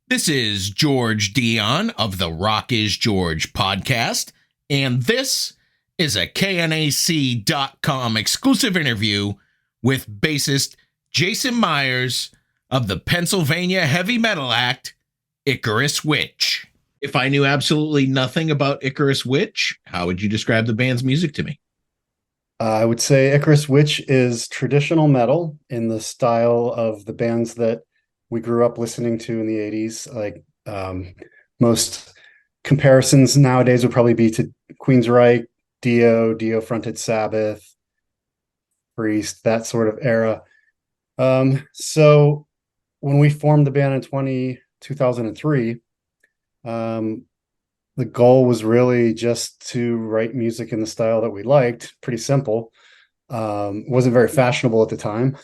This is George Dionne of the Rock is George podcast, and this is a KNAC.com exclusive interview with bassist Jason Myers of the Pennsylvania heavy metal act Icarus Witch. If I knew absolutely nothing about Icarus Witch, how would you describe the band's music to me? I would say Icarus Witch is traditional metal in the style of the bands that we grew up listening to in the 80s. Like most comparisons nowadays would probably be to Queensryche, Dio fronted Sabbath, Priest, that sort of era. So when we formed the band in 2003, the goal was really just to write music in the style that we liked. Pretty simple. Wasn't very fashionable at the time,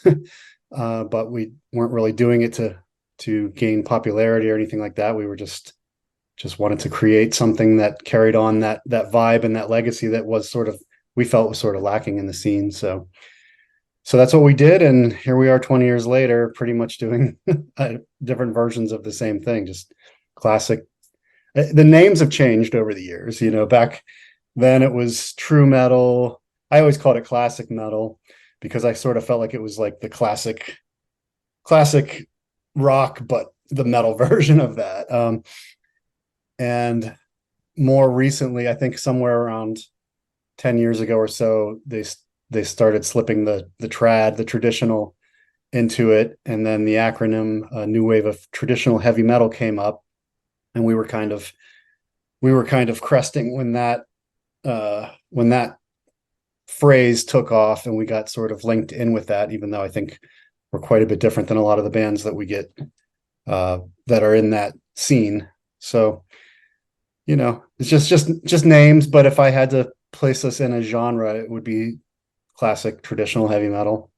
but we weren't really doing it to gain popularity or anything like that. We were just wanted to create something that carried on that vibe and that legacy that was we felt was sort of lacking in the scene. So that's what we did, and here we are 20 years later, pretty much doing different versions of the same thing, just classic. The names have changed over the years. Back then it was true metal. I always called it classic metal because I sort of felt like it was like the classic rock, but the metal version of that. And more recently, I think somewhere around 10 years ago or so, they started slipping the trad, the traditional, into it, and then the acronym New Wave of Traditional Heavy Metal came up. And we were kind of cresting when that phrase took off, and we got sort of linked in with that, even though I think we're quite a bit different than a lot of the bands that we get that are in that scene. So, it's just names, but if I had to place us in a genre, it would be classic traditional heavy metal.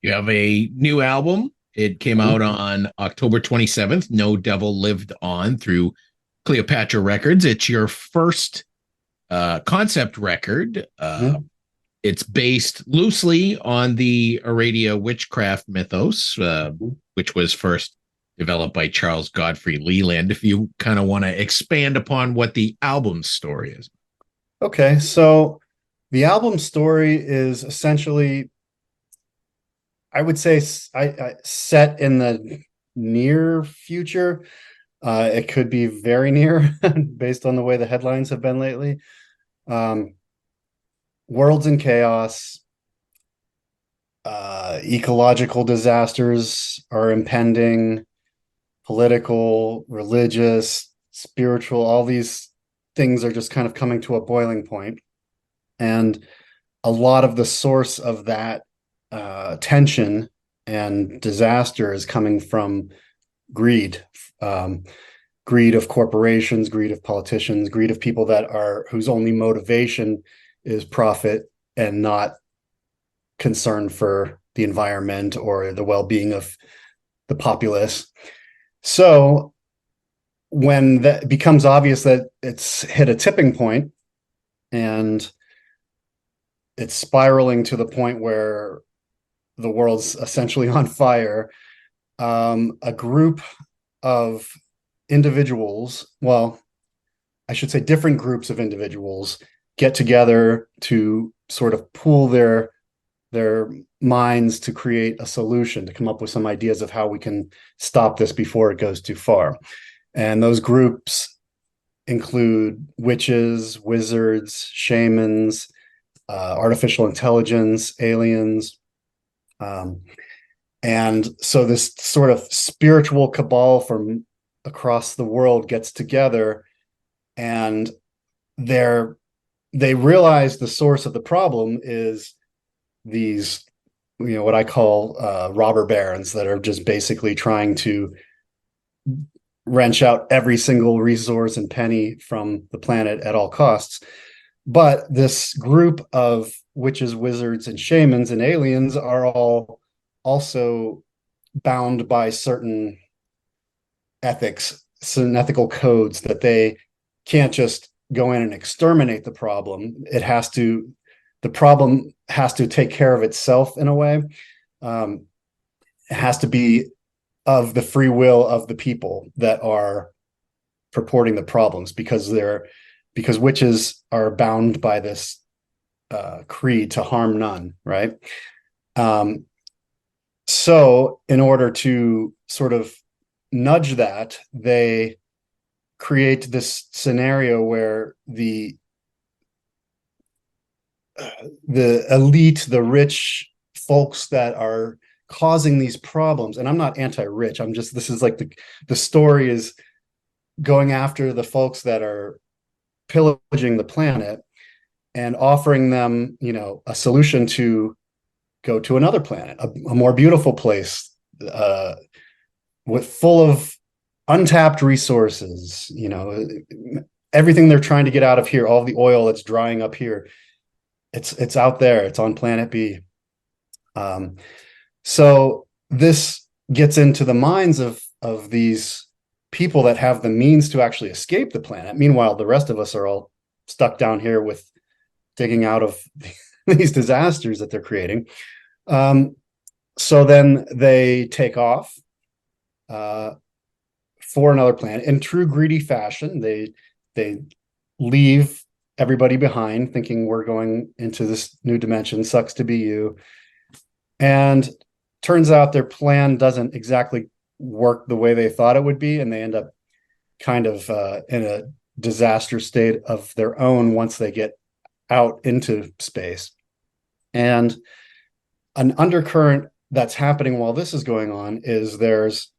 You have a new album. It came out on October 27th. No Devil Lived On through Cleopatra Records. It's your first concept record. It's based loosely on the Aradia witchcraft mythos, which was first developed by Charles Godfrey Leland. If you kind of want to expand upon what the album story is. Okay, so the album story is essentially, I would say, set in the near future. It could be very near based on the way the headlines have been lately. World's in chaos. Ecological disasters are impending. Political, religious, spiritual, all these things are just kind of coming to a boiling point. And a lot of the source of that tension and disaster is coming from greed. Greed of corporations, greed of politicians, greed of people whose only motivation is profit and not concern for the environment or the well-being of the populace. So when that becomes obvious that it's hit a tipping point and it's spiraling to the point where the world's essentially on fire, a group of individuals, well, I should say different groups of individuals, get together to sort of pool their minds to create a solution, to come up with some ideas of how we can stop this before it goes too far. And those groups include witches, wizards, shamans, artificial intelligence, aliens. And so this sort of spiritual cabal from across the world gets together, and they realize the source of the problem is these, what I call robber barons that are just basically trying to wrench out every single resource and penny from the planet at all costs. But this group of witches, wizards, and shamans and aliens are all also bound by certain ethics, certain ethical codes that they can't just go in and exterminate the problem. The problem has to take care of itself in a way. It has to be of the free will of the people that are purporting the problems, because witches are bound by this creed to harm none, right? So in order to sort of nudge that, they create this scenario where the elite, the rich folks that are causing these problems, and I'm not anti-rich, I'm just, this is like the story is going after the folks that are pillaging the planet and offering them, a solution to go to another planet, a more beautiful place, with full of untapped resources, everything they're trying to get out of here, all the oil that's drying up here, it's out there, it's on planet B. So this gets into the minds of these people that have the means to actually escape the planet. Meanwhile, the rest of us are all stuck down here with digging out of these disasters that they're creating. So then they take off for another planet in true greedy fashion. They leave everybody behind, thinking we're going into this new dimension. Sucks to be you. And turns out their plan doesn't exactly work the way they thought it would be, and they end up kind of in a disaster state of their own once they get out into space. And an undercurrent that's happening while this is going on is there's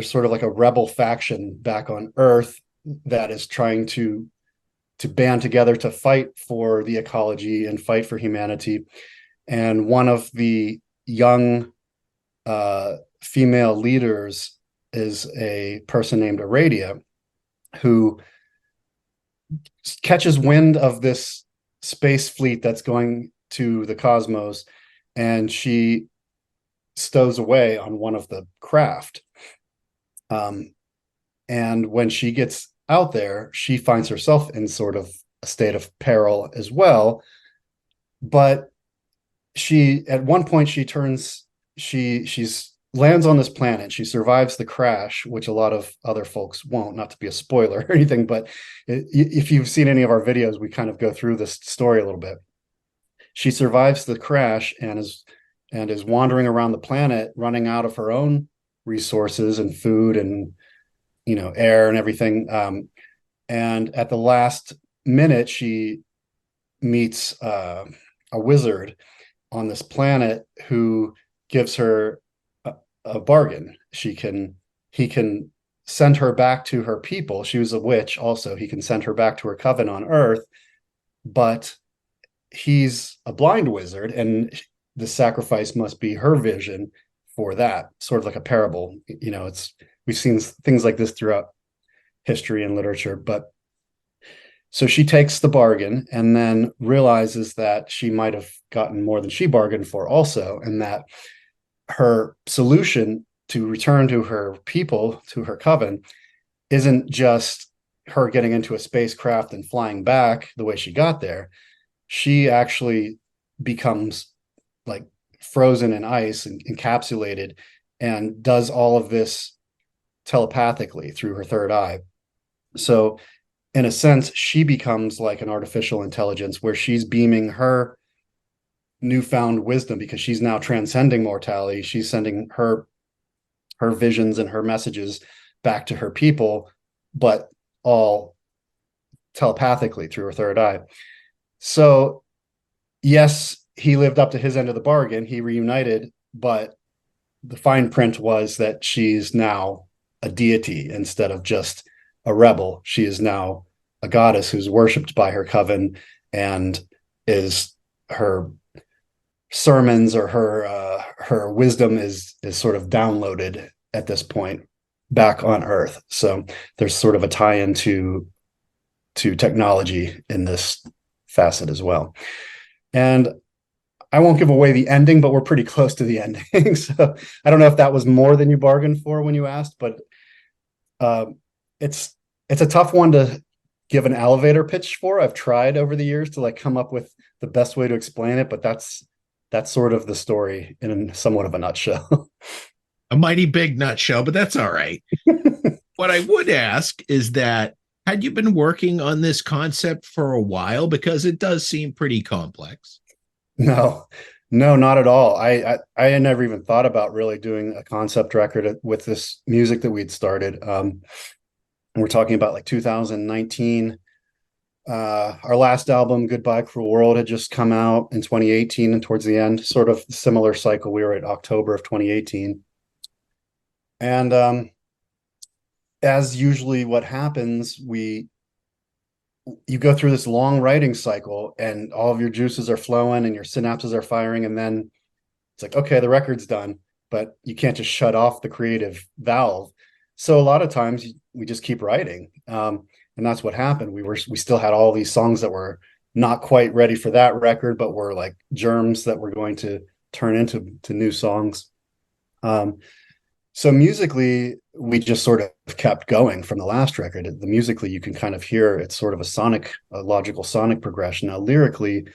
sort of like a rebel faction back on Earth that is trying to band together to fight for the ecology and fight for humanity. And one of the young female leaders is a person named Aradia, who catches wind of this space fleet that's going to the cosmos, and she stows away on one of the craft. And when she gets out there, she finds herself in sort of a state of peril as well. But at one point she's lands on this planet. She survives the crash, which a lot of other folks won't, not to be a spoiler or anything, but if you've seen any of our videos, we kind of go through this story a little bit. She survives the crash and is wandering around the planet, running out of her own resources and food and, air and everything. And at the last minute, she meets a wizard on this planet who gives her a bargain. He can send her back to her people. She was a witch also. He can send her back to her coven on Earth, but he's a blind wizard, and the sacrifice must be her vision for that, sort of like a parable. We've seen things like this throughout history and literature. But so she takes the bargain and then realizes that she might have gotten more than she bargained for also, and that her solution to return to her people, to her coven, isn't just her getting into a spacecraft and flying back the way she got there. She actually becomes like frozen in ice and encapsulated, and does all of this telepathically through her third eye. So in a sense, she becomes like an artificial intelligence, where she's beaming her newfound wisdom, because she's now transcending mortality. She's sending her visions and her messages back to her people, but all telepathically through her third eye. So yes, he lived up to his end of the bargain. He reunited, but the fine print was that she's now a deity instead of just a rebel. She is now a goddess who's worshipped by her coven, and her sermons or her wisdom is sort of downloaded at this point back on Earth. So there's sort of a tie-in to technology in this facet as well. And I won't give away the ending, but we're pretty close to the ending. So I don't know if that was more than you bargained for when you asked, but it's a tough one to give an elevator pitch for. I've tried over the years to like come up with the best way to explain it, but that's sort of the story in somewhat of a nutshell. a mighty big nutshell, but that's all right. What I would ask is that had you been working on this concept for a while, because it does seem pretty complex? No, no, not at all. I had never even thought about really doing a concept record with this music that we'd started. We're talking about like 2019. Our last album, Goodbye Cruel World, had just come out in 2018, and towards the end, sort of similar cycle. We were at October of 2018. And as usually what happens, you go through this long writing cycle and all of your juices are flowing and your synapses are firing, and then it's like, okay, the record's done, but you can't just shut off the creative valve. So a lot of times we just keep writing. And that's what happened. We still had all these songs that were not quite ready for that record, but were like germs that were going to turn into new songs. So musically, we just sort of kept going from the last record. The musically, you can kind of hear it's sort of a logical sonic progression. Now, lyrically,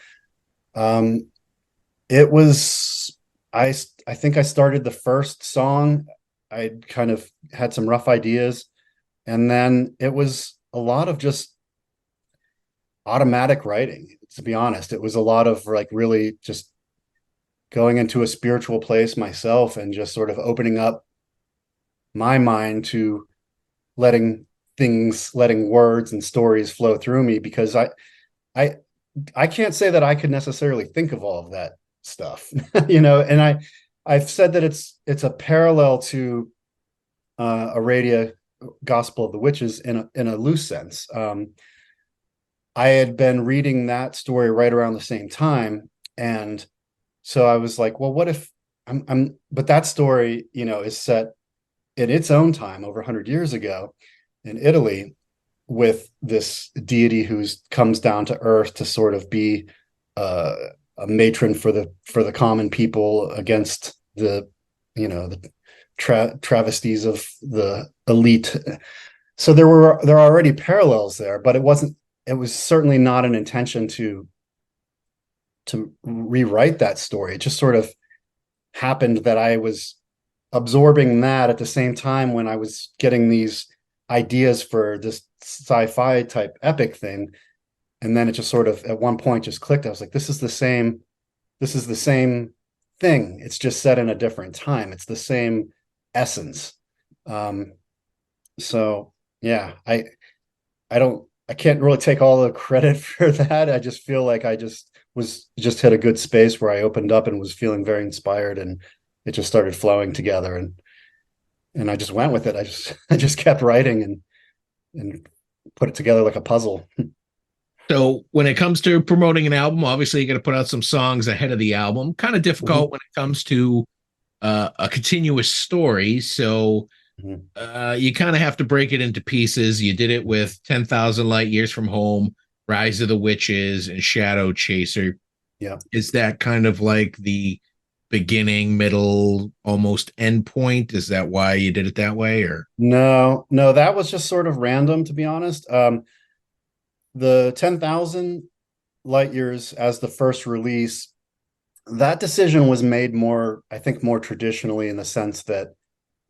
it was I think I started the first song. I kind of had some rough ideas, and then it was a lot of just automatic writing. To be honest, it was a lot of like really just going into a spiritual place myself and just sort of opening up my mind to letting words and stories flow through me, because I can't say that I could necessarily think of all of that stuff, and I've said that it's a parallel to Aradia, Gospel of the Witches, in a loose sense. I had been reading that story right around the same time, and so I was like, well, what if but that story, is set in its own time over 100 years ago in Italy, with this deity who comes down to earth to sort of be a matron for the common people against the travesties of the elite. So there are already parallels there, but it was certainly not an intention to rewrite that story. It just sort of happened that I was absorbing that at the same time when I was getting these ideas for this sci-fi type epic thing. And then it just sort of at one point just clicked. I was like, this is the same thing. It's just set in a different time. It's the same essence. So yeah, I can't really take all the credit for that. I just feel like I just hit a good space where I opened up and was feeling very inspired, and it just started flowing together, and I just went with it. I just kept writing and put it together like a puzzle. So when it comes to promoting an album, obviously you got to put out some songs ahead of the album. Kind of difficult when it comes to a continuous story. So you kind of have to break it into pieces. You did it with 10,000 Light Years from Home, Rise of the Witches, and Shadow Chaser. Yeah. Is that kind of like the beginning, middle, almost end point? Is that why you did it that way? Or no, that was just sort of random, to be honest. The 10,000 Light Years as the first release, that decision was made more traditionally, in the sense that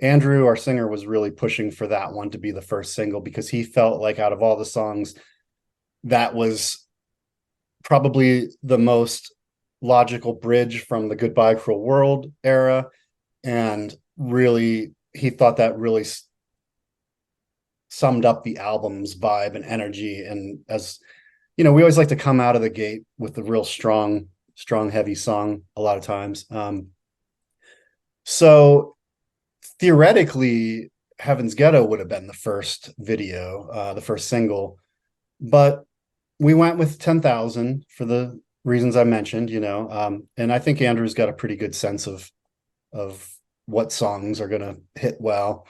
Andrew, our singer, was really pushing for that one to be the first single, because he felt like out of all the songs, that was probably the most logical bridge from the Goodbye Cruel World era. And really, he thought that really summed up the album's vibe and energy. And as we always like to come out of the gate with the real strong, heavy song a lot of times. So theoretically, Heaven's Ghetto would have been the first video, the first single, but we went with 10,000 for the reasons I mentioned, and I think Andrew's got a pretty good sense of what songs are going to hit well.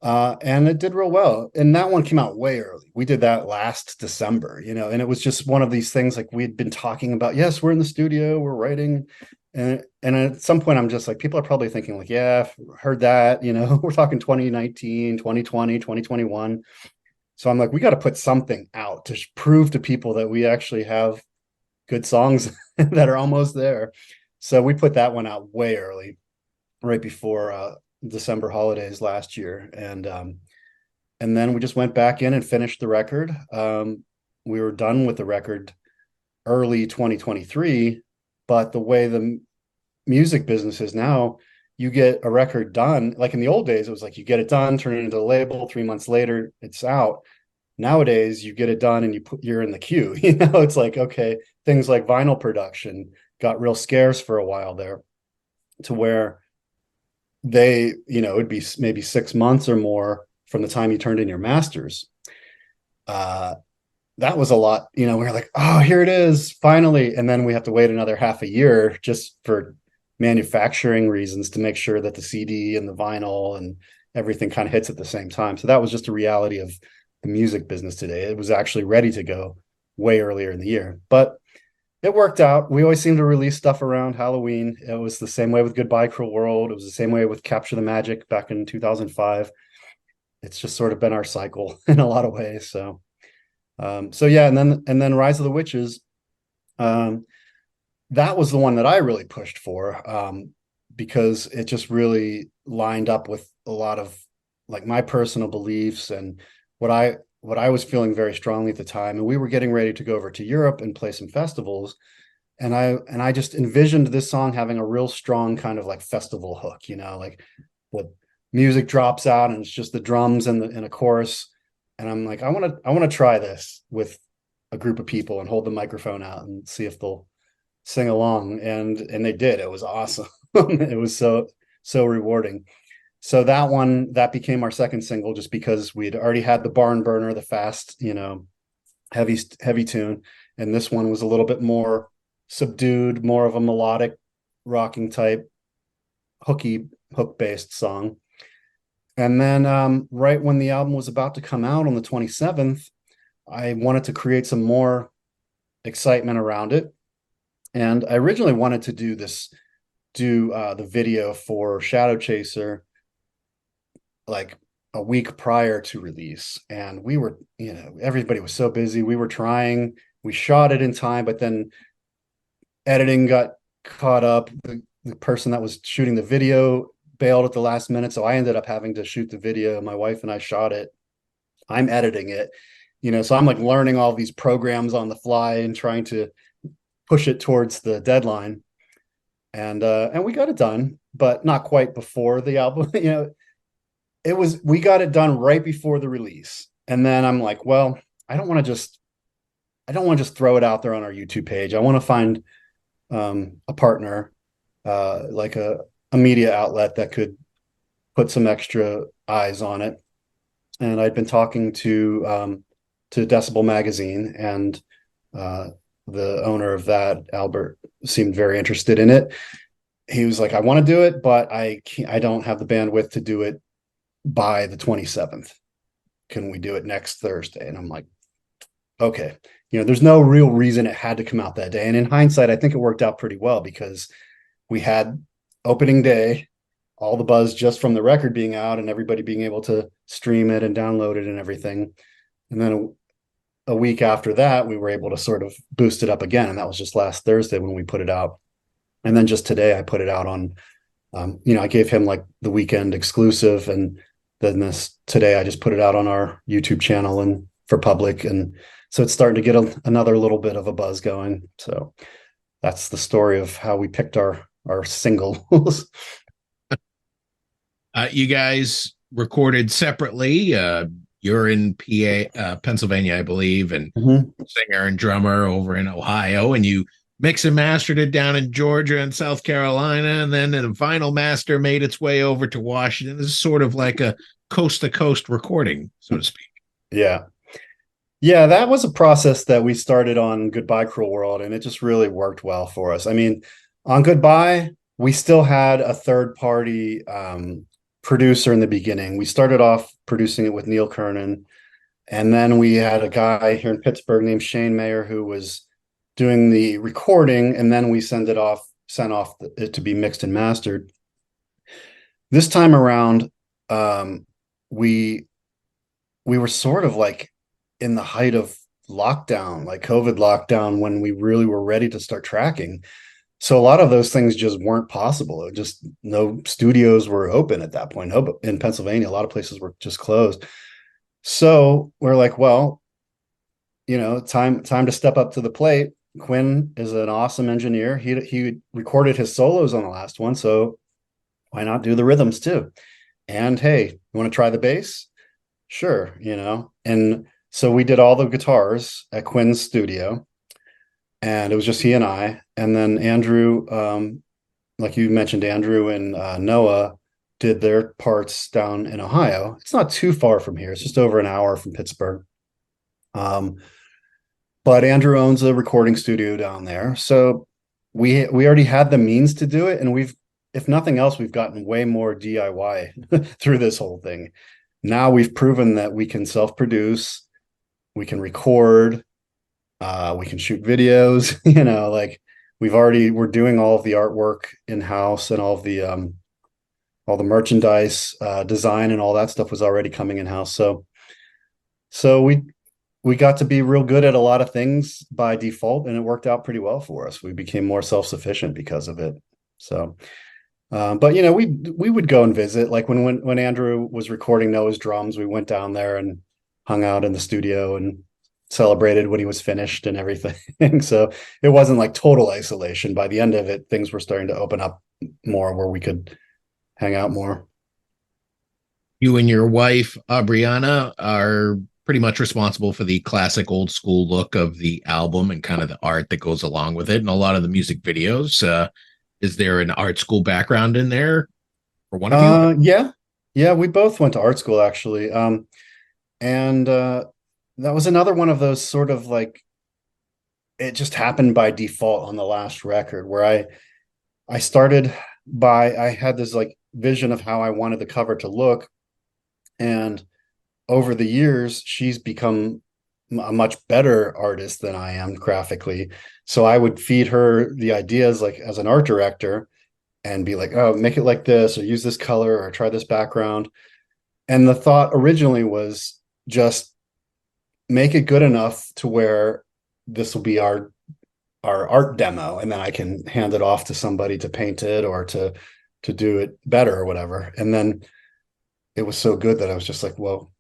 And it did real well. And that one came out way early. We did that last December, and it was just one of these things like we'd been talking about. Yes, we're in the studio, we're writing. And at some point, I'm just like, people are probably thinking like, yeah, I've heard that, we're talking 2019, 2020, 2021. So I'm like, we got to put something out to prove to people that we actually have good songs that are almost there. So we put that one out way early, right before December holidays last year, and then we just went back in and finished the record. We were done with the record early 2023, but the way the music business is now, you get a record done. Like in the old days, it was like you get it done, turn it into a label, 3 months later, it's out. Nowadays, you get it done and you're in the queue. It's like, okay, things like vinyl production got real scarce for a while there, to where it'd be maybe 6 months or more from the time you turned in your masters. That was a lot. We were like, oh, here it is, finally. And then we have to wait another half a year just for manufacturing reasons to make sure that the CD and the vinyl and everything kind of hits at the same time. So that was just a reality of the music business today. It was actually ready to go way earlier in the year, but it worked out. We always seem to release stuff around Halloween. It was the same way with Goodbye Cruel World. It was the same way with Capture the Magic back in 2005. It's just sort of been our cycle in a lot of ways. So yeah, and then Rise of the Witches, that was the one that I really pushed for, because it just really lined up with a lot of like my personal beliefs and what I was feeling very strongly at the time. And we were getting ready to go over to Europe and play some festivals. And I just envisioned this song having a real strong kind of like festival hook, like what music drops out and it's just the drums and a chorus. And I'm like, I want to try this with a group of people and hold the microphone out and see if they'll sing along. And they did. It was awesome. It was so rewarding. So that became our second single, just because we'd already had the Barn Burner, the fast, heavy tune. And this one was a little bit more subdued, more of a melodic rocking type hook based song. And then right when the album was about to come out on the 27th, I wanted to create some more excitement around it. And I originally wanted to do the video for Shadow Chaser like a week prior to release. And we were, everybody was so busy. We shot it in time, but then editing got caught up. The person that was shooting the video bailed at the last minute. So I ended up having to shoot the video. My wife and I shot it. I'm editing it, so I'm like learning all these programs on the fly and trying to push it towards the deadline. And we got it done, but not quite before the album. We got it done right before the release. And then I'm like, well, I don't want to just throw it out there on our YouTube page. I want to find a partner, like a media outlet that could put some extra eyes on it. And I'd been talking to Decibel Magazine, and the owner of that, Albert, seemed very interested in it. He was like, I want to do it, but I don't have the bandwidth to do it by the 27th. Can we do it next Thursday? And I'm like, okay. There's no real reason it had to come out that day. And in hindsight, I think it worked out pretty well, because we had opening day, all the buzz just from the record being out and everybody being able to stream it and download it and everything. And then a week after that, we were able to sort of boost it up again. And that was just last Thursday when we put it out. And then just today I put it out on, I gave him like the weekend exclusive. And then today I just put it out on our YouTube channel and for public. And so it's starting to get another little bit of a buzz going. So that's the story of how we picked our singles. You guys recorded separately. You're in PA, Pennsylvania, I believe, and singer and drummer over in Ohio, and you mix and mastered it down in Georgia and South Carolina, and then the final master made its way over to Washington. This is sort of like a coast-to-coast recording, so to speak. Yeah. Yeah, that was a process that we started on Goodbye Cruel World, and it just really worked well for us. I mean, on Goodbye, we still had a third-party producer in the beginning. We started off producing it with Neil Kernan, and then we had a guy here in Pittsburgh named Shane Mayer who was doing the recording, and then we sent off it to be mixed and mastered. This time around, we were sort of like in the height of lockdown, like COVID lockdown, when we really were ready to start tracking. So a lot of those things just weren't possible. It just no studios were open at that point. No, in Pennsylvania, a lot of places were just closed. So we're like, well, time to step up to the plate. Quinn is an awesome engineer. He recorded his solos on the last one, so why not do the rhythms too? And hey, you want to try the bass? Sure. And so we did all the guitars at Quinn's studio, and it was just he and I. And then Andrew, like you mentioned, Andrew and Noah did their parts down in Ohio. It's not too far from here. It's just over an hour from Pittsburgh. But Andrew owns a recording studio down there, so we already had the means to do it, and if nothing else, we've gotten way more DIY through this whole thing. Now we've proven that we can self-produce, we can record, we can shoot videos. Like we're doing all of the artwork in-house, and all the merchandise design and all that stuff was already coming in-house. So we got to be real good at a lot of things by default, and it worked out pretty well for us. We became more self-sufficient because of it. So but we would go and visit, like when Andrew was recording Noah's drums, we went down there and hung out in the studio and celebrated when he was finished and everything. So it wasn't like total isolation. By the end of it, things were starting to open up more where we could hang out more. You and your wife, Aubriana, are pretty much responsible for the classic old school look of the album and kind of the art that goes along with it and a lot of the music videos. Is there an art school background in there for one of you? Yeah, we both went to art school actually. And that was another one of those sort of like, it just happened by default on the last record, where I had this like vision of how I wanted the cover to look. And over the years, she's become a much better artist than I am graphically. So I would feed her the ideas like as an art director and be like, oh, make it like this, or use this color, or try this background. And the thought originally was just make it good enough to where this will be our art demo, and then I can hand it off to somebody to paint it or to do it better or whatever. And then it was so good that I was just like, well,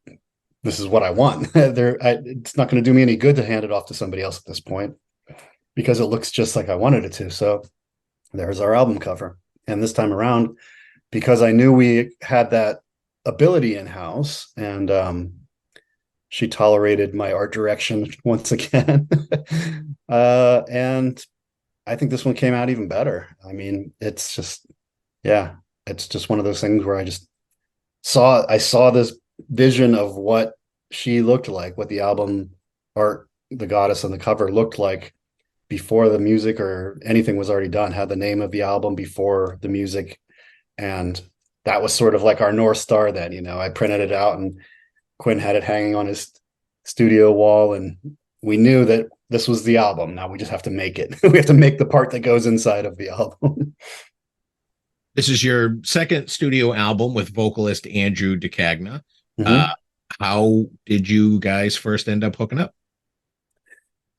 this is what I want. It's not going to do me any good to hand it off to somebody else at this point, because it looks just like I wanted it to. So there's our album cover. And this time around, because I knew we had that ability in-house, and she tolerated my art direction once again. And I think this one came out even better. I mean, it's just one of those things where I saw this vision of what she looked like, what the album art, the goddess on the cover looked like before the music or anything was already done, had the name of the album before the music. And that was sort of like our North Star then. I printed it out, and Quinn had it hanging on his studio wall, and we knew that this was the album. Now we just have to make it. We have to make the part that goes inside of the album. This is your second studio album with vocalist Andrew DeCagna. Mm-hmm. How did you guys first end up hooking up?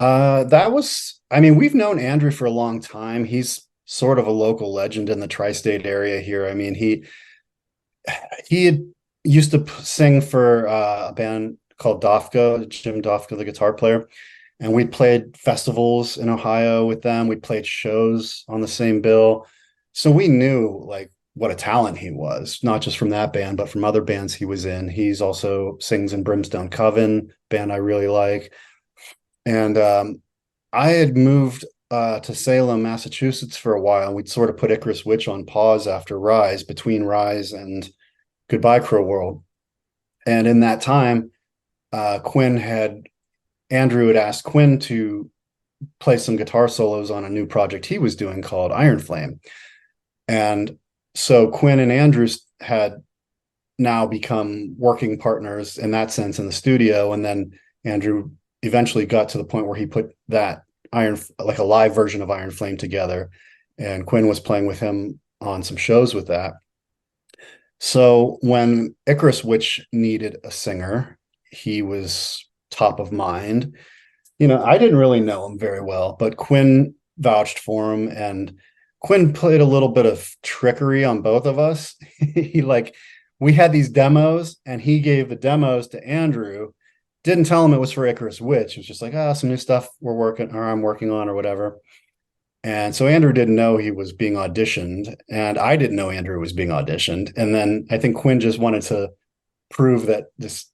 We've known Andrew for a long time. He's sort of a local legend in the tri-state area here. I mean, he had used to sing for a band called Dofka, Jim Dofka, the guitar player. And we played festivals in Ohio with them. We played shows on the same bill. So we knew like what a talent he was, not just from that band, but from other bands he was in. He's also sings in Brimstone Coven, band I really like. And I had moved to Salem, Massachusetts for a while. We'd sort of put Icarus Witch on pause after Rise, between Rise and Goodbye Cruel World. And in that time, Andrew had asked Quinn to play some guitar solos on a new project he was doing called Iron Flame. And so Quinn and Andrew had now become working partners in that sense in the studio. And then Andrew eventually got to the point where he put that like a live version of Iron Flame together. And Quinn was playing with him on some shows with that. So when Icarus Witch needed a singer, he was top of mind. I didn't really know him very well, but Quinn vouched for him, and Quinn played a little bit of trickery on both of us. He like, we had these demos and he gave the demos to Andrew, didn't tell him it was for Icarus Witch. It was just like, some new stuff I'm working on or whatever. And so Andrew didn't know he was being auditioned, and I didn't know Andrew was being auditioned. And then I think Quinn just wanted to prove that this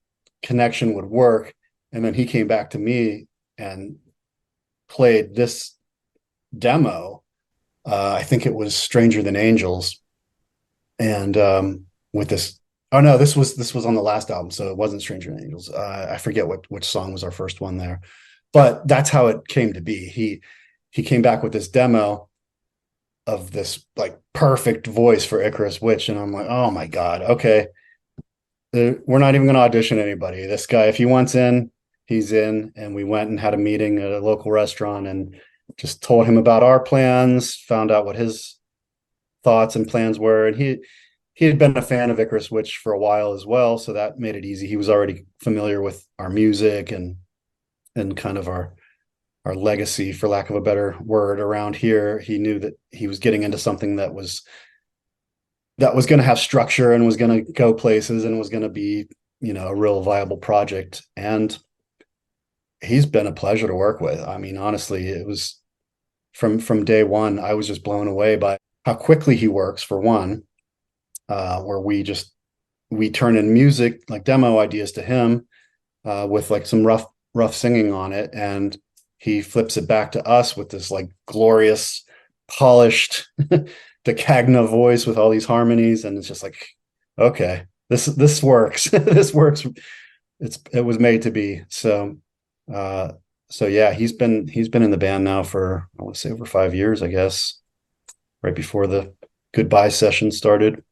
connection would work. And then he came back to me and played this demo. I think it was Stranger Than Angels. And with this, oh no, this was on the last album, so it wasn't Stranger Than Angels. I forget which song was our first one there, but that's how it came to be. He came back with this demo of this like perfect voice for Icarus Witch, and I'm like, oh my god, okay, we're not even going to audition anybody. This guy, if he wants in, he's in. And we went and had a meeting at a local restaurant and just told him about our plans, found out what his thoughts and plans were, and he had been a fan of Icarus Witch for a while as well, so that made it easy. He was already familiar with our music and kind of our legacy, for lack of a better word, around here. He knew that he was getting into something that was going to have structure and was going to go places and was going to be, a real viable project. And he's been a pleasure to work with. I mean, honestly, it was from day one, I was just blown away by how quickly he works, for one, where we turn in music, like demo ideas to him, with like some rough singing on it. And he flips it back to us with this like glorious, polished Decagna voice with all these harmonies. And it's just like, okay, this works. This works. It was made to be. So yeah, he's been in the band now for, I want to say, over 5 years, I guess, right before the goodbye session started.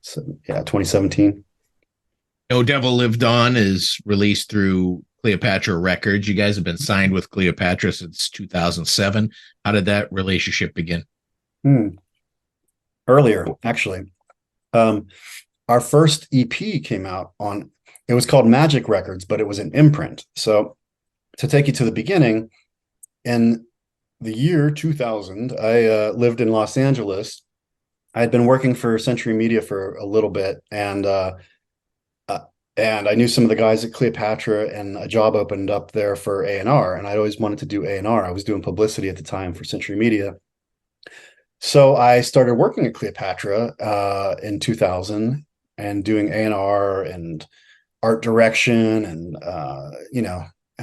So yeah, 2017. No Devil Lived On is released through Cleopatra Records. You guys have been signed with Cleopatra since 2007. How did that relationship begin? Earlier, actually. Our first EP came out it was called Magic Records, but it was an imprint. So to take you to the beginning, in the year 2000, I lived in Los Angeles. I had been working for Century Media for a little bit, and I knew some of the guys at Cleopatra, and a job opened up there for A&R, and I'd always wanted to do A&R. I was doing publicity at the time for Century Media. So I started working at Cleopatra in 2000 and doing A&R and art direction and,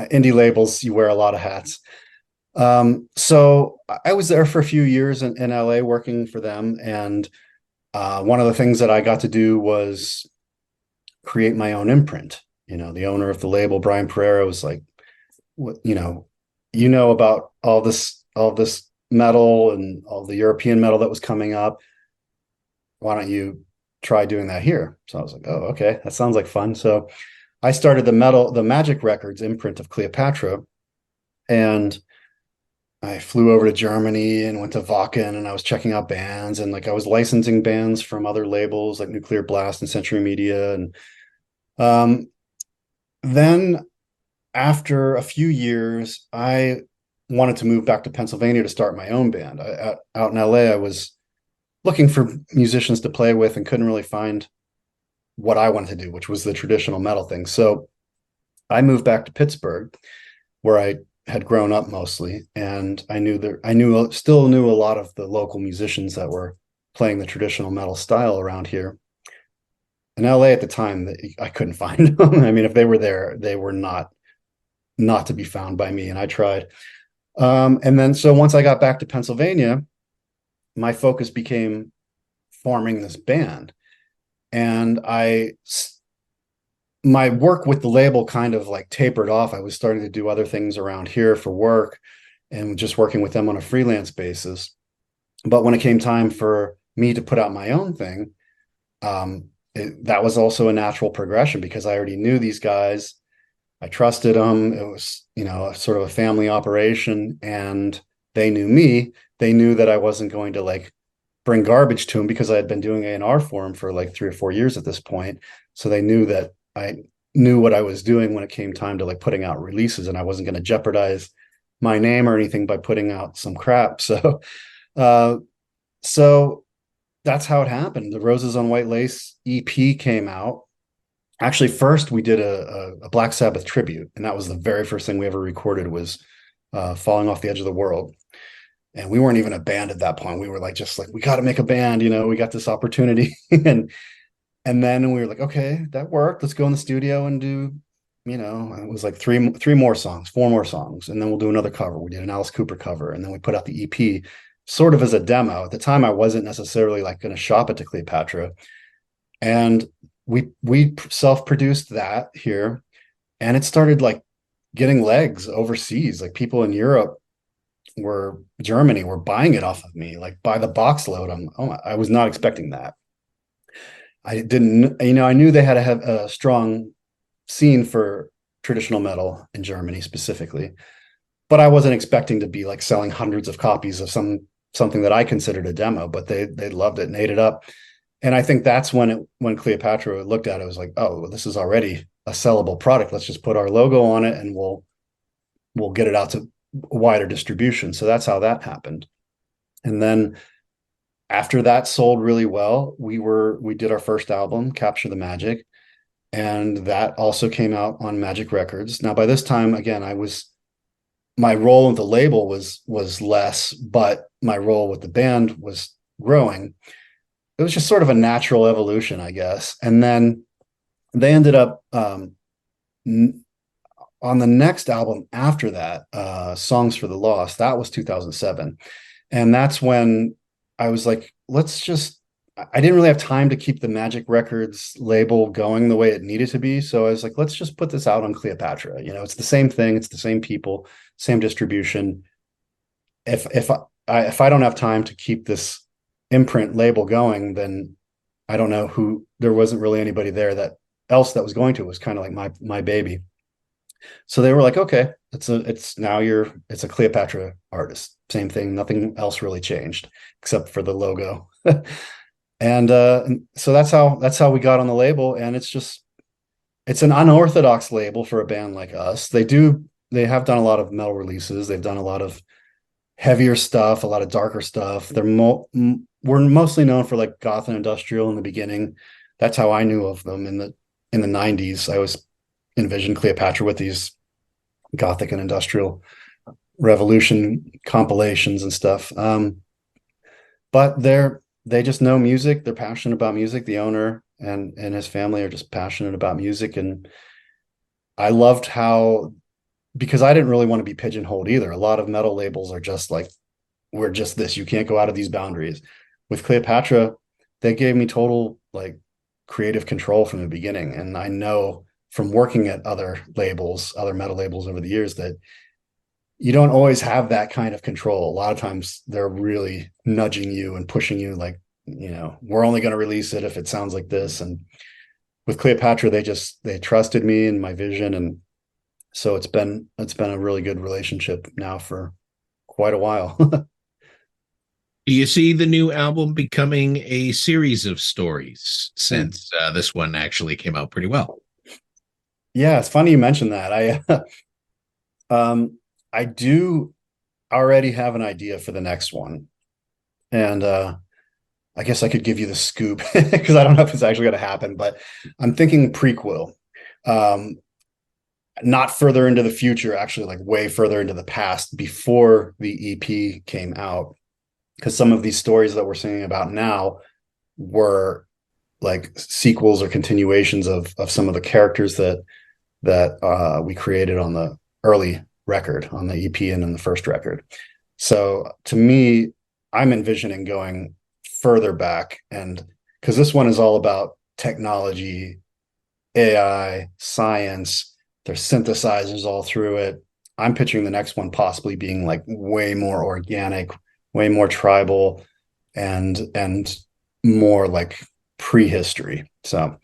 indie labels. You wear a lot of hats. So I was there for a few years in LA working for them. And one of the things that I got to do was create my own imprint. The owner of the label, Brian Pereira, was like, about all this metal and all the European metal that was coming up. Why don't you try doing that here? So I was like, oh, okay, that sounds like fun. So I started the Magic Records imprint of Cleopatra, and I flew over to Germany and went to Wacken, and I was checking out bands, and like I was licensing bands from other labels like Nuclear Blast and Century Media. And then after a few years, I wanted to move back to Pennsylvania to start my own band. Out in LA, I was looking for musicians to play with and couldn't really find what I wanted to do, which was the traditional metal thing. So I moved back to Pittsburgh, where I had grown up mostly, and I still knew a lot of the local musicians that were playing the traditional metal style around here. In LA at the time, I couldn't find them. I mean, if they were there, they were not to be found by me, and I tried. And then so once I got back to Pennsylvania, my focus became forming this band. And my work with the label kind of like tapered off. I was starting to do other things around here for work and just working with them on a freelance basis. But when it came time for me to put out my own thing, that was also a natural progression because I already knew these guys. I trusted them. It was, sort of a family operation, and they knew me. They knew that I wasn't going to like bring garbage to them because I had been doing A&R for them for like 3 or 4 years at this point. So they knew that I knew what I was doing when it came time to like putting out releases, and I wasn't going to jeopardize my name or anything by putting out some crap. So Uh, so that's how it happened. The Roses on White Lace EP came out. Actually, first we did a Black Sabbath tribute, and that was the very first thing we ever recorded was Falling Off the Edge of the World. And we weren't even a band at that point. We were like, just like, we got to make a band, we got this opportunity. And then we were like, okay, that worked. Let's go in the studio and do, it was like three more songs, four more songs, and then we'll do another cover. We did an Alice Cooper cover, and then we put out the EP sort of as a demo. At the time, I wasn't necessarily like going to shop it to Cleopatra, and we self-produced that here, and it started like getting legs overseas. Like people in Europe Germany were buying it off of me, like by the box load. I was not expecting that. I didn't, I knew they had to have a strong scene for traditional metal in Germany specifically, but I wasn't expecting to be like selling hundreds of copies of something that I considered a demo, but they loved it and ate it up. And I think that's when Cleopatra looked at it, was like, oh, well, this is already a sellable product. Let's just put our logo on it and we'll get it out to wider distribution. So that's how that happened. And then after that sold really well, we did our first album, Capture the Magic, and that also came out on Magic Records. Now by this time, again, my role with the label was less, but my role with the band was growing. It was just sort of a natural evolution, I guess. And then they ended up on the next album after that, Songs for the Lost, that was 2007. And that's when I was like, I didn't really have time to keep the Magic Records label going the way it needed to be. So I was like, let's just put this out on Cleopatra. It's the same thing. It's the same people, same distribution. If I don't have time to keep this imprint label going, then I don't know there wasn't really anybody there that was going to. It was kind of like my baby. So they were like, okay, it's a Cleopatra artist. Same thing. Nothing else really changed except for the logo. And so that's how we got on the label. And it's an unorthodox label for a band like us. They have done a lot of metal releases. They've done a lot of heavier stuff, a lot of darker stuff. We're mostly known for like goth and industrial in the beginning. That's how I knew of them in the 90s. I was envisioned Cleopatra with these gothic and industrial revolution compilations and stuff. But they just know music. They're passionate about music. The owner and his family are just passionate about music. And I loved because I didn't really want to be pigeonholed either. A lot of metal labels are just like, we're just this, you can't go out of these boundaries. With Cleopatra, they gave me total like creative control from the beginning. And I know from working at other metal labels over the years, that you don't always have that kind of control. A lot of times they're really nudging you and pushing you like, we're only going to release it if it sounds like this. And with Cleopatra, they trusted me and my vision. And so it's been a really good relationship now for quite a while. Do you see the new album becoming a series of stories, since this one actually came out pretty well? Yeah, it's funny you mentioned that. I do already have an idea for the next one. And I guess I could give you the scoop because I don't know if it's actually going to happen, but I'm thinking prequel. Not further into the future, actually, like way further into the past, before the EP came out. Because some of these stories that we're singing about now were like sequels or continuations of some of the characters that we created on the early record, on the EP and in the first record. So to me, I'm envisioning going further back, and because this one is all about technology, AI, science, there's synthesizers all through it. I'm picturing the next one possibly being like way more organic, way more tribal, and more like prehistory. So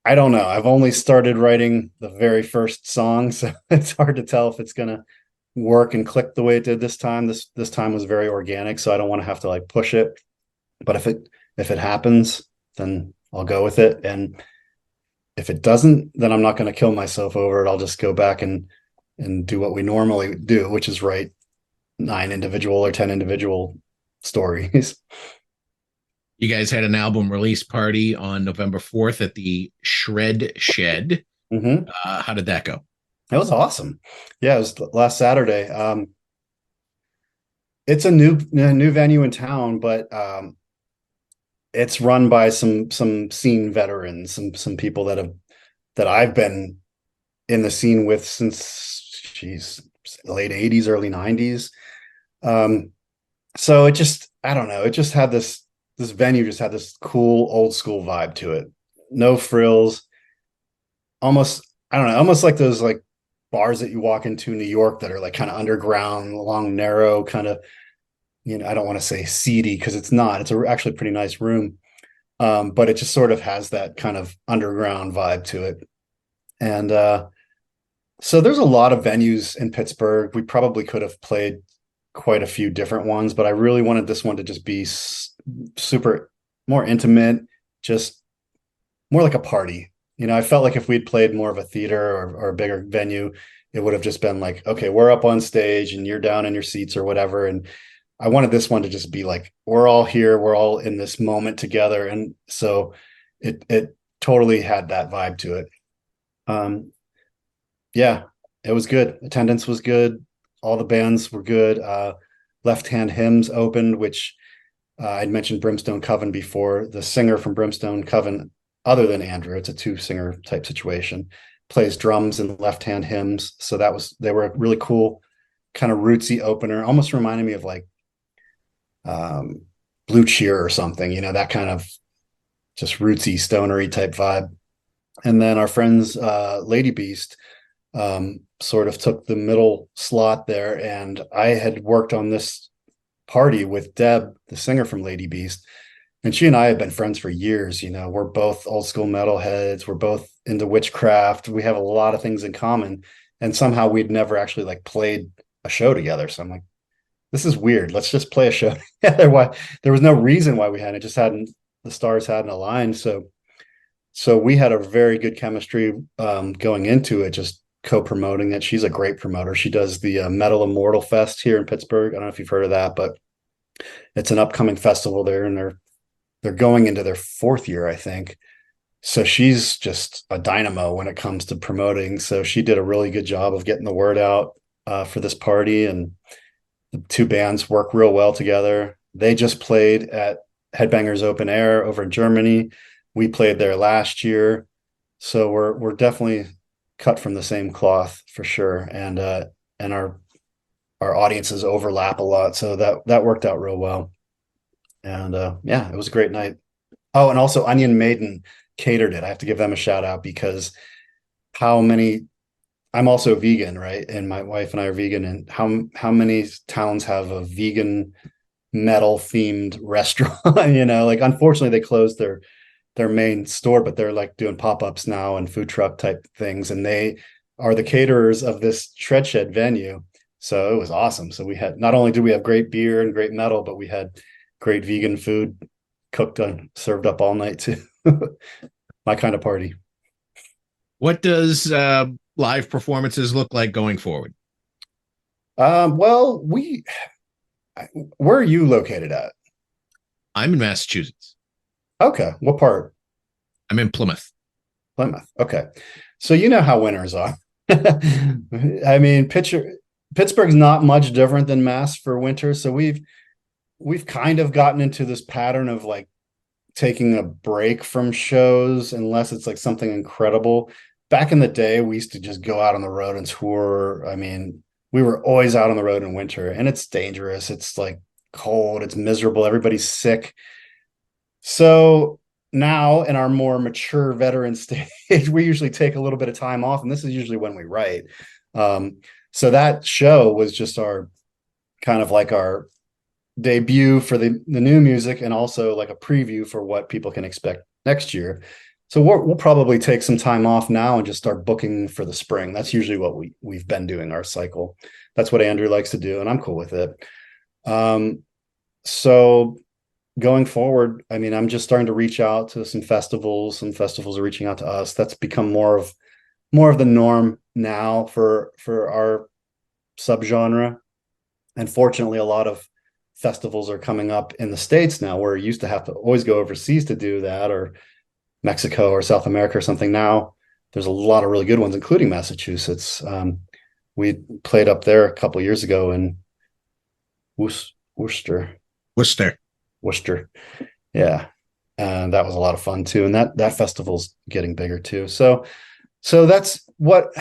I don't know. I've only started writing the very first song, so it's hard to tell if it's gonna work and click the way it did this time. This time was very organic, so I don't want to have to like push it. But if it happens, then I'll go with it. And if it doesn't, then I'm not going to kill myself over it. I'll just go back and do what we normally do, which is write 9 individual or 10 individual stories. You guys had an album release party on November 4th at the Shred Shed. Mm-hmm. How did that go? It was awesome. Yeah, it was last Saturday. It's a new venue in town, but it's run by some scene veterans, some people that I've been in the scene with since late 80s, early 90s. So it just, I don't know, it just had this venue just had this cool old school vibe to it. No frills, almost, I don't know, almost like those like bars that you walk into in New York that are like kind of underground, long, narrow, kind of, I don't want to say seedy because it's not. It's actually a pretty nice room. But it just sort of has that kind of underground vibe to it. And so there's a lot of venues in Pittsburgh. We probably could have played quite a few different ones, but I really wanted this one to just be super more intimate, just more like a party. I felt like if we'd played more of a theater or a bigger venue, it would have just been like, okay, we're up on stage and you're down in your seats or whatever. And I wanted this one to just be like, we're all here, we're all in this moment together. And so it totally had that vibe to it. Yeah, it was good. Attendance was good. All the bands were good. Left Hand Hymns opened, which I'd mentioned Brimstone Coven before. The singer from Brimstone Coven, other than Andrew, it's a two-singer type situation, plays drums in Left Hand Hymns. So they were a really cool kind of rootsy opener. Almost reminded me of like Blue Cheer or something, that kind of just rootsy, stonery type vibe. And then our friends, Lady Beast, sort of took the middle slot there. And I had worked on this party with Deb, the singer from Lady Beast. And she and I have been friends for years. We're both old school metalheads. We're both into witchcraft. We have a lot of things in common. And somehow we'd never actually like played a show together. So I'm like, this is weird. Let's just play a show together. Why there was no reason why we hadn't. It just hadn't. The stars hadn't aligned. So we had a very good chemistry going into it. Just co-promoting it. She's a great promoter. She does the Metal Immortal Fest here in Pittsburgh. I don't know if you've heard of that, but it's an upcoming festival there, and they're going into their 4th year, I think. So she's just a dynamo when it comes to promoting. So she did a really good job of getting the word out for this party, and the two bands work real well together. They just played at Headbangers Open Air over in Germany. We played there last year. So we're definitely cut from the same cloth for sure. And our audiences overlap a lot. So that worked out real well. And yeah, it was a great night. Oh, and also Onion Maiden catered it. I have to give them a shout out because I'm also vegan, right? And my wife and I are vegan. And how many towns have a vegan metal themed restaurant? Like unfortunately they closed their main store, but they're like doing pop-ups now and food truck type things. And they are the caterers of this Shred Shed venue. So it was awesome. So not only did we have great beer and great metal, but we had great vegan food cooked and served up all night too. My kind of party. What does live performances look like going forward? Well, where are you located at? I'm in Massachusetts. Okay. What part? I'm in Plymouth. Plymouth. Okay. So you know how winters are. I mean, Pittsburgh's not much different than Mass for winter. So we've kind of gotten into this pattern of like taking a break from shows unless it's like something incredible. Back in the day, we used to just go out on the road and tour. I mean, we were always out on the road in winter, and it's dangerous. It's like cold, it's miserable, everybody's sick. So now in our more mature veteran stage, we usually take a little bit of time off, and this is usually when we write. So that show was just our kind of like our debut for the new music, and also like a preview for what people can expect next year. So we'll probably take some time off now and just start booking for the spring. That's usually what we've been doing, our cycle. That's what Andrew likes to do, and I'm cool with it. So going forward, I mean, I'm just starting to reach out to some festivals. Some festivals are reaching out to us. That's become more of the norm now for our subgenre. And fortunately, a lot of festivals are coming up in the States now, where you used to have to always go overseas to do that, or Mexico or South America or something. Now there's a lot of really good ones, including Massachusetts. We played up there a couple of years ago in Worcester. Worcester. Yeah. And that was a lot of fun too. And that festival's getting bigger too. So that's what,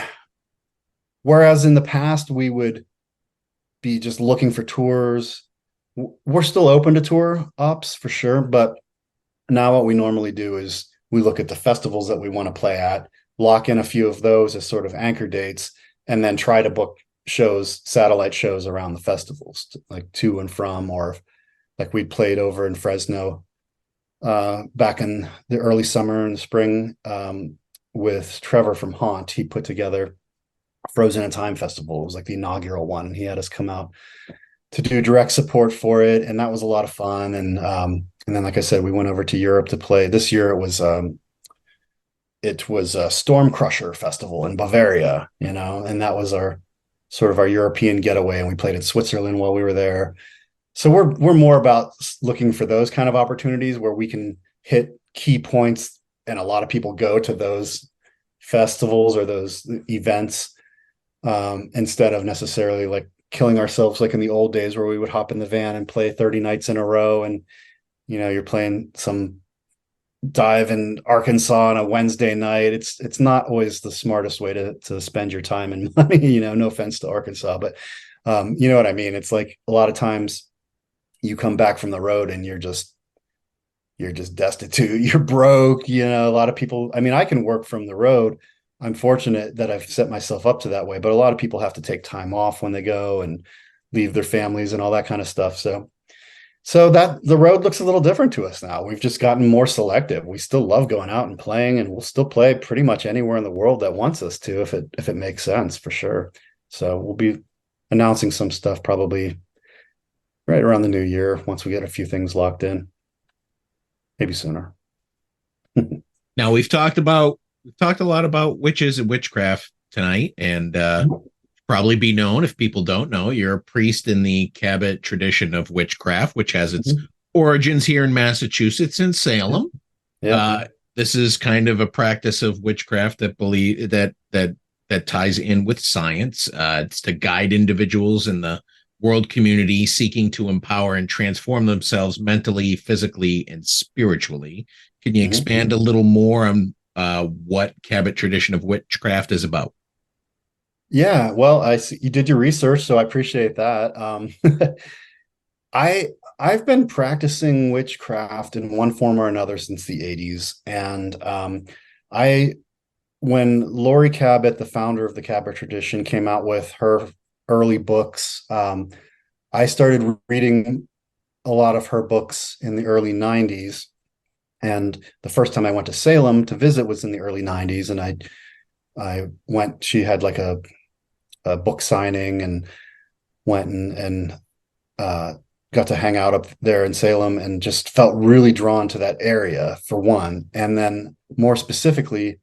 whereas in the past we would be just looking for tours. We're still open to tour ops for sure, but now what we normally do is we look at the festivals that we want to play at, lock in a few of those as sort of anchor dates, and then try to book shows, satellite shows around the festivals, like to and from, or like we played over in Fresno back in the early summer and spring with Trevor from Haunt. He put together Frozen in Time Festival. It was like the inaugural one, and he had us come out to do direct support for it, and that was a lot of fun. And then, like I said, we went over to Europe to play. This year it was a Storm Crusher festival in Bavaria, and that was our sort of our European getaway, and we played in Switzerland while we were there. So we're more about looking for those kind of opportunities where we can hit key points, and a lot of people go to those festivals or those events instead of necessarily like killing ourselves like in the old days where we would hop in the van and play 30 nights in a row, and you're playing some dive in Arkansas on a Wednesday night. It's not always the smartest way to spend your time and money. No offense to Arkansas, but you know what I mean. It's like a lot of times you come back from the road and you're just destitute. You're broke. A lot of people. I mean, I can work from the road. I'm fortunate that I've set myself up to that way, but a lot of people have to take time off when they go and leave their families and all that kind of stuff. So that the road looks a little different to us now. We've just gotten more selective. We still love going out and playing, and we'll still play pretty much anywhere in the world that wants us to, if it makes sense, for sure. So we'll be announcing some stuff probably right around the new year once we get a few things locked in. Maybe sooner. Now we've talked a lot about witches and witchcraft tonight, and probably be known, if people don't know, you're a priest in the Cabot tradition of witchcraft, which has its origins here in Massachusetts in Salem. Yeah. This is kind of a practice of witchcraft that ties in with science. It's to guide individuals in the world community seeking to empower and transform themselves mentally, physically, and spiritually. Can you expand a little more on what Cabot Tradition of Witchcraft is about? Yeah, well, I see you did your research, so I appreciate that. I've been practicing witchcraft in one form or another since the 80s. And when Laurie Cabot, the founder of the Cabot tradition, came out with her early books, I started reading a lot of her books in the early 90s. And the first time I went to Salem to visit was in the early 90s. And I went, she had like a book signing, and went and got to hang out up there in Salem, and just felt really drawn to that area, for one. And then more specifically,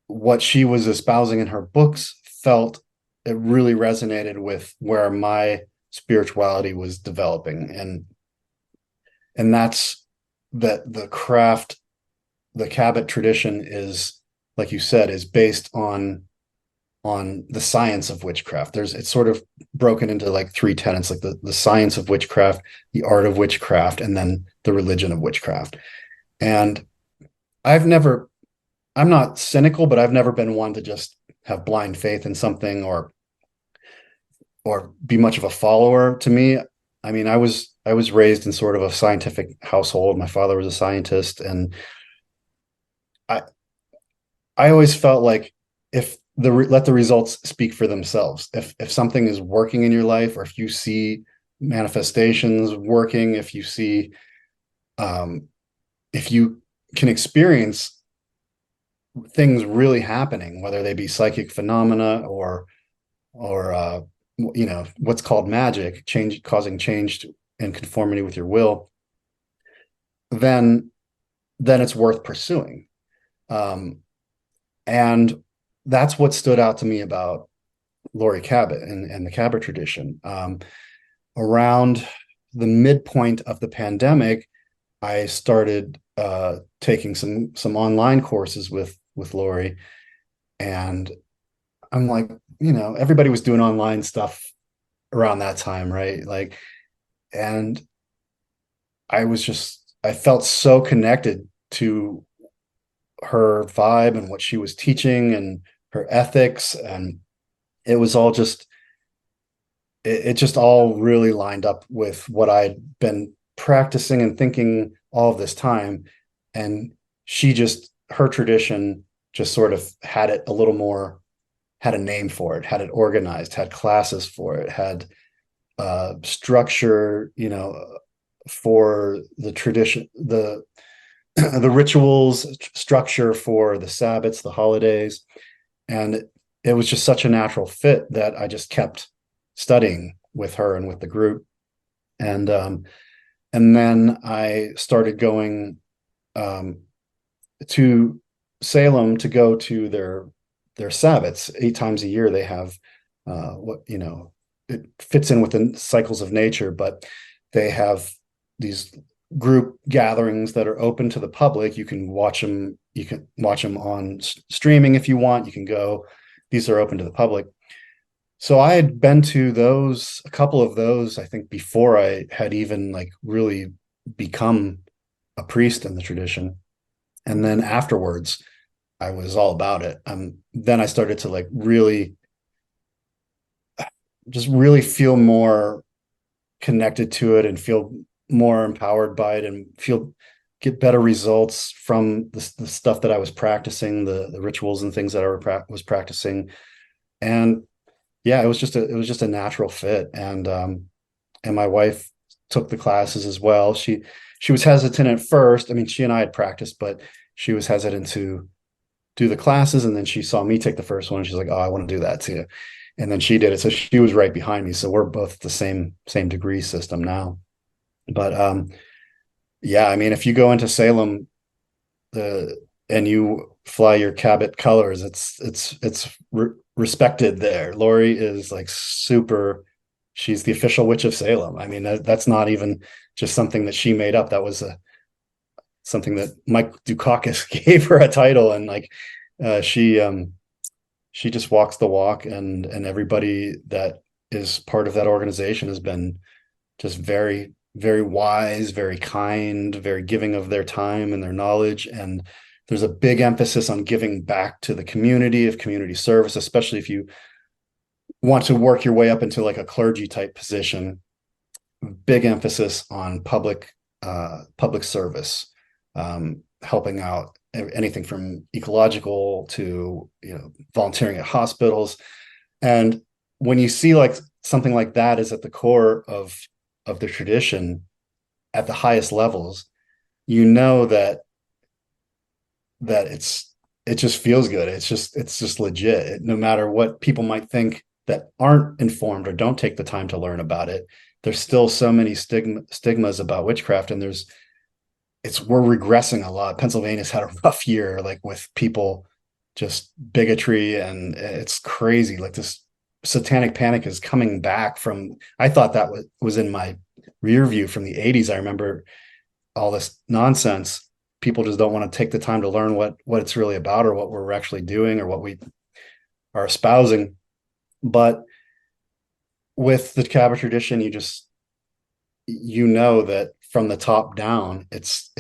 what she was espousing in her books, felt it really resonated with where my spirituality was developing. And that's that the craft, the Cabot tradition is, like you said, is based on the science of witchcraft. It's sort of broken into like three tenets, like the science of witchcraft, the art of witchcraft, and then the religion of witchcraft. And I'm not cynical, but I've never been one to just have blind faith in something or be much of a follower. To me, I mean, I was raised in sort of a scientific household. My father was a scientist, and I always felt like let the results speak for themselves. If something is working in your life, or if you see manifestations working, if you see, if you can experience things really happening, whether they be psychic phenomena or what's called magic, causing change in conformity with your will, then it's worth pursuing. And that's what stood out to me about Laurie Cabot and the Cabot tradition. Around the midpoint of the pandemic, I started taking some online courses with Lori, and I'm like, everybody was doing online stuff around that time, right? Like, and I felt so connected to her vibe and what she was teaching and her ethics, and it was all just it just all really lined up with what I'd been practicing and thinking all of this time. And her tradition just sort of had it a little more, had a name for it, had it organized, had classes for it, had structure, for the tradition, the rituals, structure for the Sabbats, the holidays. And it was just such a natural fit that I just kept studying with her and with the group. And then I started going to Salem to go to their Sabbats 8 times a year. They have it fits in with the cycles of nature, but they have these group gatherings that are open to the public. You can watch them. You can watch them on streaming if you want. You can go. These are open to the public. So I had been to a couple of those, I think, before I had even like really become a priest in the tradition. And then afterwards, I was all about it. Then I started to like just really feel more connected to it and feel more empowered by it and get better results from the stuff that I was practicing, the rituals and things that I was practicing. And yeah, it was just a natural fit. And my wife took the classes as well. She was hesitant at first. I mean, she and I had practiced, but she was hesitant to do the classes. And then she saw me take the first one. She's like, "Oh, I want to do that too." And then she did it. So she was right behind me. So we're both the same degree system now. But yeah, I mean, if you go into Salem, and you fly your Cabot colors, it's respected there. Lori is like super. She's the official witch of Salem. I mean, that's not even just something that she made up. That was something that Mike Dukakis gave her a title, and like she just walks the walk, and everybody that is part of that organization has been just very, very wise, very kind, very giving of their time and their knowledge. And there's a big emphasis on giving back to the community, of community service, especially if you want to work your way up into like a clergy type position. Big emphasis on public service, helping out anything from ecological to volunteering at hospitals. And when you see like something like that is at the core of the tradition at the highest levels, that it just feels good. It's just legit. We're regressing a lot. Pennsylvania's had a rough year, like with people, just bigotry, and it's crazy. Like this satanic panic is coming back from, I thought that was in my rear view from the 80s. I remember all this nonsense. People just don't want to take the time to learn what it's really about, or what we're actually doing, or what we are espousing. But with the Cabot tradition, that from the top down, it's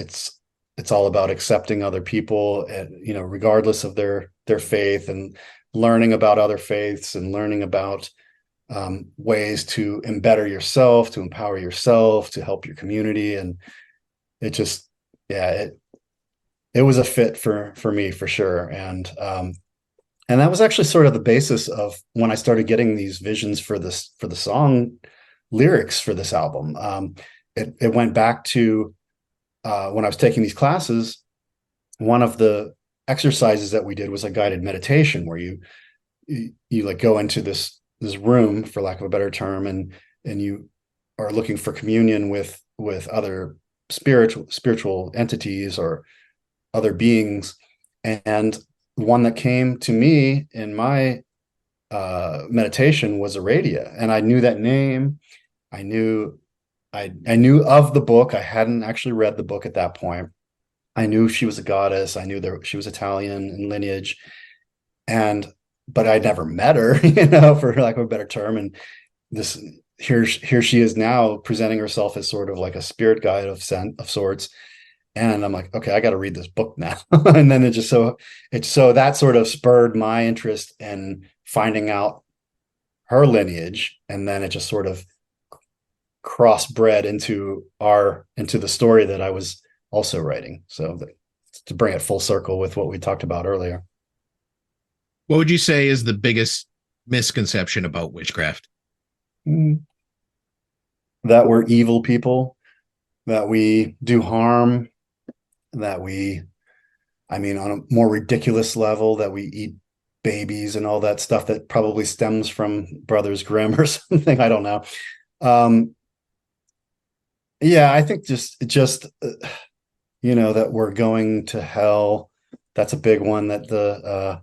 all about accepting other people, and regardless of their faith, and learning about other faiths, and learning about ways to embetter yourself, to empower yourself, to help your community. And it just, yeah, it was a fit for me for sure. And that was actually sort of the basis of when I started getting these visions for the song lyrics for this album. It went back to when I was taking these classes. One of the exercises that we did was a guided meditation, where you like go into this room, for lack of a better term, and you are looking for communion with other spiritual entities or other beings. And one that came to me in my meditation was Aradia, and I knew that name. I knew I knew of the book. I hadn't actually read the book at that point. I knew she was a goddess. I knew she was Italian in lineage, and but I'd never met her, for lack of a better term. And this here she is now presenting herself as sort of like a spirit guide of sorts. And I'm like, okay, I got to read this book now. And then it's so that sort of spurred my interest in finding out her lineage, and then it just sort of crossbred into the story that I was also writing. So to bring it full circle with what we talked about earlier. What would you say is the biggest misconception about witchcraft? That we're evil people, that we do harm, that I mean, on a more ridiculous level, that we eat babies and all that stuff that probably stems from Brothers Grimm or something. I don't know. Yeah, I think just that we're going to hell. That's a big one that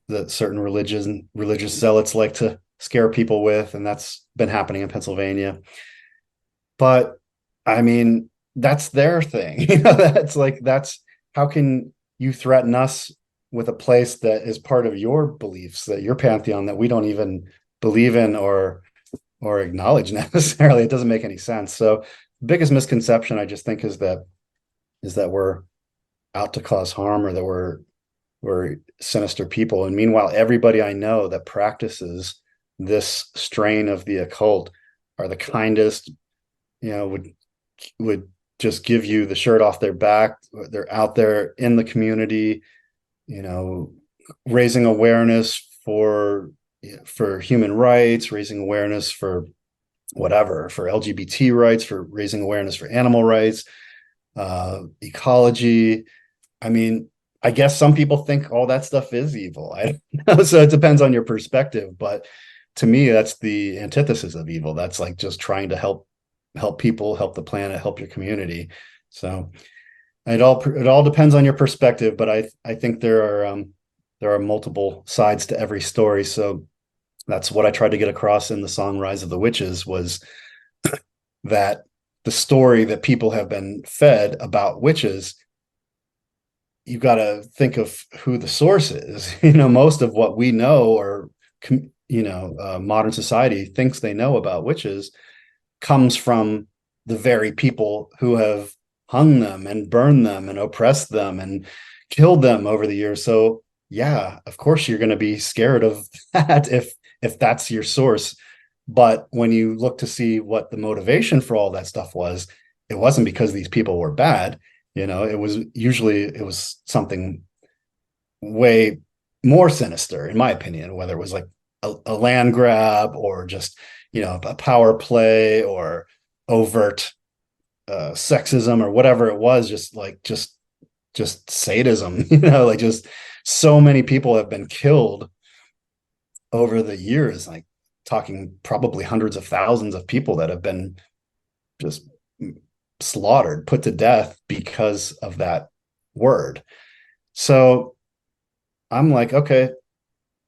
that certain religious zealots like to scare people with, and that's been happening in Pennsylvania. But I mean, that's their thing. That's how can you threaten us with a place that is part of your beliefs, that your pantheon, that we don't even believe in or acknowledge necessarily. It doesn't make any sense. So the biggest misconception, I just think, is that we're out to cause harm, or that we're sinister people. And meanwhile, everybody I know that practices this strain of the occult are the kindest, would just give you the shirt off their back. They're out there in the community, raising awareness for human rights, raising awareness for whatever, for LGBT rights, for raising awareness for animal rights, ecology. I mean, I guess some people think all that stuff is evil. I don't know. So it depends on your perspective, but to me, that's the antithesis of evil. That's like just trying to help people, help the planet, help your community. So it all depends on your perspective, but I think there are multiple sides to every story. So that's what I tried to get across in the song Rise of the Witches, was that the story that people have been fed about witches, you got to think of who the source is. Most of what we know, or modern society thinks they know about witches, comes from the very people who have hung them and burned them and oppressed them and killed them over the years. So yeah, of course you're going to be scared of that if that's your source. But when you look to see what the motivation for all that stuff was, it wasn't because these people were bad. It was something way more sinister, in my opinion, whether it was like a land grab, or just, a power play, or overt sexism, or whatever it was, just sadism. Just so many people have been killed over the years, like talking probably hundreds of thousands of people that have been just slaughtered, put to death because of that word. So I'm like, okay,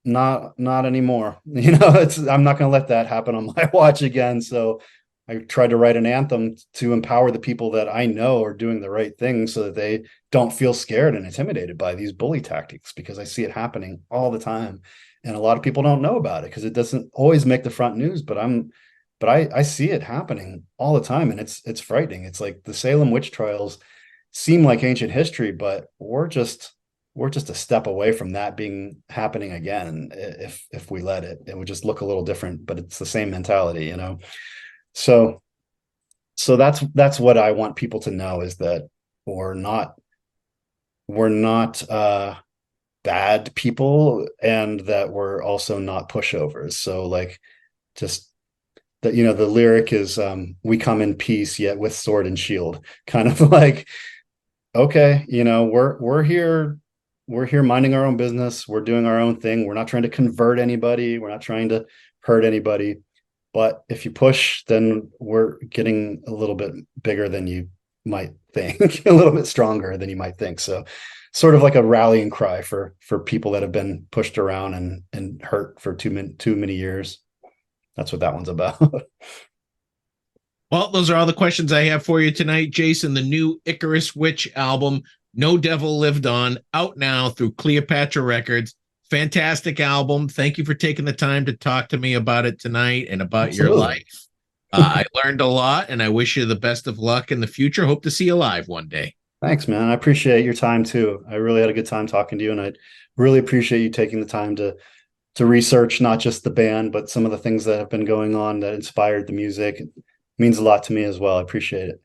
not anymore. I'm not going to let that happen on my watch again. So I tried to write an anthem to empower the people that I know are doing the right thing, so that they don't feel scared and intimidated by these bully tactics, because I see it happening all the time. And a lot of people don't know about it because it doesn't always make the front news, but I see it happening all the time, and it's frightening. It's like the Salem witch trials seem like ancient history, but we're just a step away from that being happening again. If we let it, it would just look a little different, but it's the same mentality, So that's what I want people to know, is that we're not bad people, and that we're also not pushovers. So like, just that, the lyric is, we come in peace, yet with sword and shield, kind of like, okay, we're here minding our own business. We're doing our own thing. We're not trying to convert anybody. We're not trying to hurt anybody. But if you push, then we're getting a little bit bigger than you might think, a little bit stronger than you might think. So sort of like a rallying cry for people that have been pushed around and hurt for too many years. That's what that one's about. Well, those are all the questions I have for you tonight, Jason. The new Icarus Witch album, No Devil Lived On, out now through Cleopatra Records. Fantastic album. Thank you for taking the time to talk to me about it tonight and about your Absolutely. life. I learned a lot, and I wish you the best of luck in the future. Hope to see you live one day. Thanks, man. I appreciate your time too. I really had a good time talking to you, and I really appreciate you taking the time to research not just the band, but some of the things that have been going on that inspired the music. It means a lot to me as well. I appreciate it.